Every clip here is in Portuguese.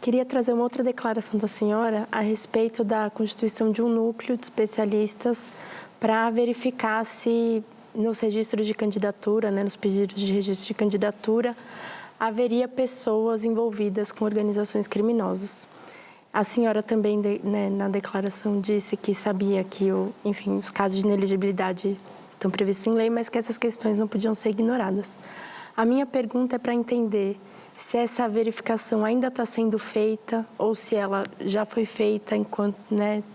Queria trazer uma outra declaração da senhora a respeito da constituição de um núcleo de especialistas para verificar se nos registros de candidatura, nos pedidos de registro de candidatura, haveria pessoas envolvidas com organizações criminosas. A senhora também, na declaração, disse que sabia que, enfim, os casos de inelegibilidade estão previstos em lei, mas que essas questões não podiam ser ignoradas. A minha pergunta é para entender se essa verificação ainda está sendo feita ou se ela já foi feita enquanto,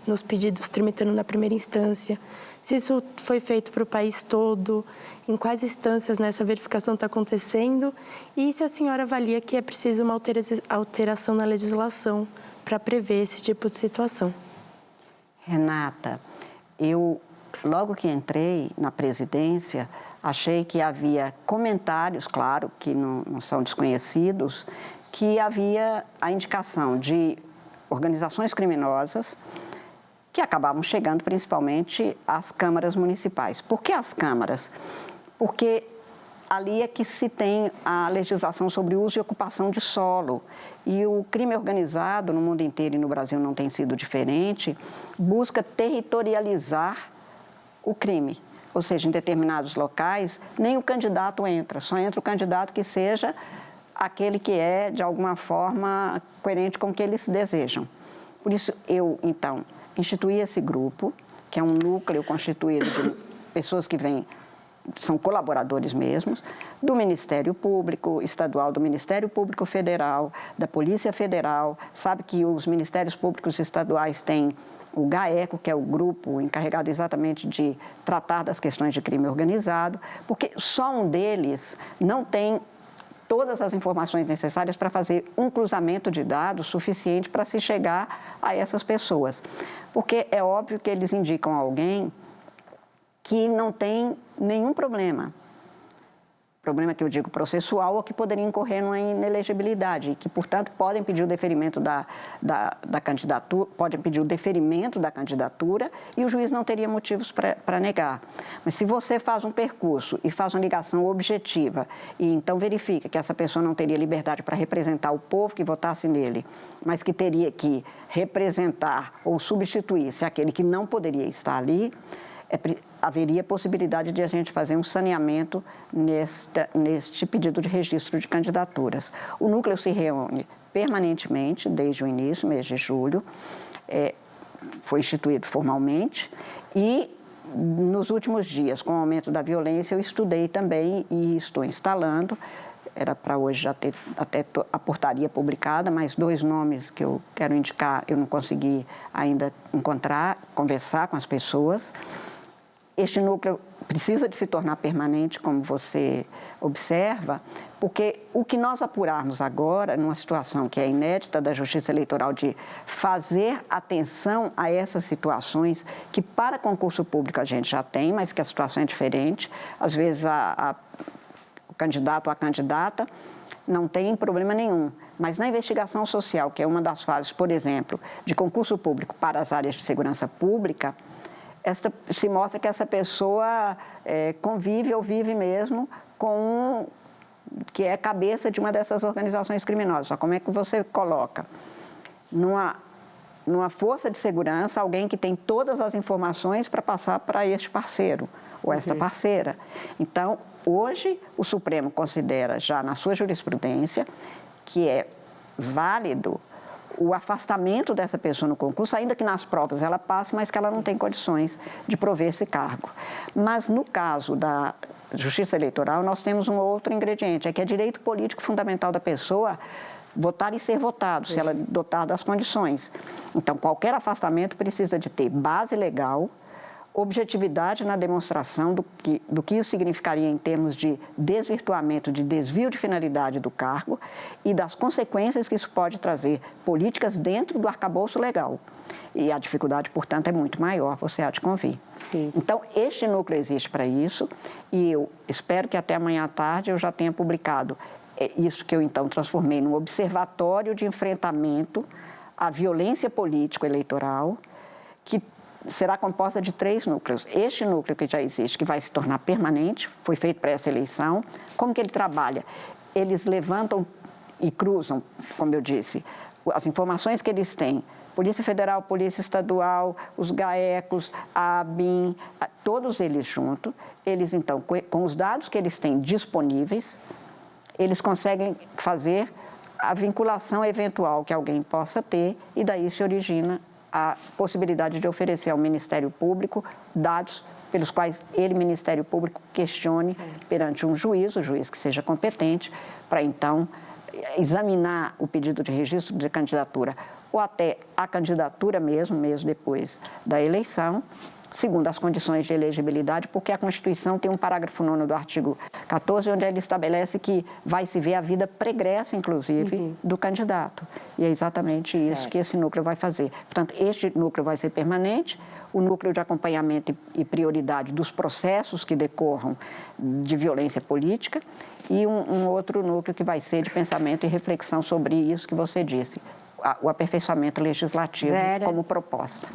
nos pedidos tramitando na primeira instância, se isso foi feito para o país todo, em quais instâncias essa verificação está acontecendo e se a senhora avalia que é preciso uma alteração na legislação para prever esse tipo de situação. Renata, eu, logo que entrei na presidência, achei que havia comentários, claro, que não são desconhecidos, que havia a indicação de organizações criminosas que acabavam chegando principalmente às câmaras municipais. Por que as câmaras? Porque ali é que se tem a legislação sobre uso e ocupação de solo. E o crime organizado, no mundo inteiro e no Brasil não tem sido diferente, busca territorializar o crime. Ou seja, em determinados locais, nem o candidato entra, só entra o candidato que seja aquele que é, de alguma forma, coerente com o que eles desejam. Por isso, eu, então, instituí esse grupo, que é um núcleo constituído de pessoas que são colaboradores mesmos, do Ministério Público Estadual, do Ministério Público Federal, da Polícia Federal. Sabe que os Ministérios Públicos Estaduais têm o GAECO, que é o grupo encarregado exatamente de tratar das questões de crime organizado, porque só um deles não tem todas as informações necessárias para fazer um cruzamento de dados suficiente para se chegar a essas pessoas. Porque é óbvio que eles indicam alguém que não tem nenhum problema que eu digo processual, ou que poderia incorrer numa inelegibilidade, e que, portanto, podem pedir o deferimento da candidatura, podem pedir o deferimento da candidatura e o juiz não teria motivos para negar. Mas se você faz um percurso e faz uma ligação objetiva e então verifica que essa pessoa não teria liberdade para representar o povo que votasse nele, mas que teria que representar ou substituir-se aquele que não poderia estar ali, haveria possibilidade de a gente fazer um saneamento neste pedido de registro de candidaturas. O núcleo se reúne permanentemente, desde o início, mês de julho, foi instituído formalmente e nos últimos dias, com o aumento da violência, eu estudei também e estou instalando. Era para hoje já ter até a portaria publicada, mas 2 nomes que eu quero indicar, eu não consegui ainda encontrar, conversar com as pessoas. Este núcleo precisa de se tornar permanente, como você observa, porque o que nós apurarmos agora, numa situação que é inédita da Justiça Eleitoral, de fazer atenção a essas situações que para concurso público a gente já tem, mas que a situação é diferente, às vezes o candidato ou a candidata não tem problema nenhum, mas na investigação social, que é uma das fases, por exemplo, de concurso público para as áreas de segurança pública, se mostra que essa pessoa convive ou vive mesmo com que é cabeça de uma dessas organizações criminosas. Só como é que você coloca? Numa força de segurança, alguém que tem todas as informações para passar para este parceiro ou esta parceira. Então, hoje, o Supremo considera já na sua jurisprudência que é válido o afastamento dessa pessoa no concurso, ainda que nas provas ela passe, mas que ela não tem condições de prover esse cargo. Mas no caso da Justiça Eleitoral, nós temos um outro ingrediente, é que é direito político fundamental da pessoa votar e ser votado, se ela dotar das condições. Então, qualquer afastamento precisa de ter base legal, objetividade na demonstração do que isso significaria em termos de desvirtuamento, de desvio de finalidade do cargo e das consequências que isso pode trazer, políticas dentro do arcabouço legal. E a dificuldade, portanto, é muito maior, você há de convir. Sim. Então, este núcleo existe para isso e eu espero que até amanhã à tarde eu já tenha publicado isso que eu, então, transformei num observatório de enfrentamento à violência político-eleitoral, que será composta de 3 núcleos. Este núcleo que já existe, que vai se tornar permanente, foi feito para essa eleição. Como que ele trabalha? Eles levantam e cruzam, como eu disse, as informações que eles têm, Polícia Federal, Polícia Estadual, os GAECOS, a ABIN, todos eles juntos, eles então, com os dados que eles têm disponíveis, eles conseguem fazer a vinculação eventual que alguém possa ter e daí se origina a possibilidade de oferecer ao Ministério Público dados pelos quais ele, Ministério Público, questione perante um juiz, o juiz que seja competente, para então examinar o pedido de registro de candidatura ou até a candidatura mesmo depois da eleição, segundo as condições de elegibilidade, porque a Constituição tem um parágrafo 9º do artigo 14, onde ele estabelece que vai se ver a vida pregressa, inclusive, do candidato. E é exatamente isso que esse núcleo vai fazer. Portanto, este núcleo vai ser permanente, o núcleo de acompanhamento e prioridade dos processos que decorram de violência política e um outro núcleo que vai ser de pensamento e reflexão sobre isso que você disse, o aperfeiçoamento legislativo como proposta.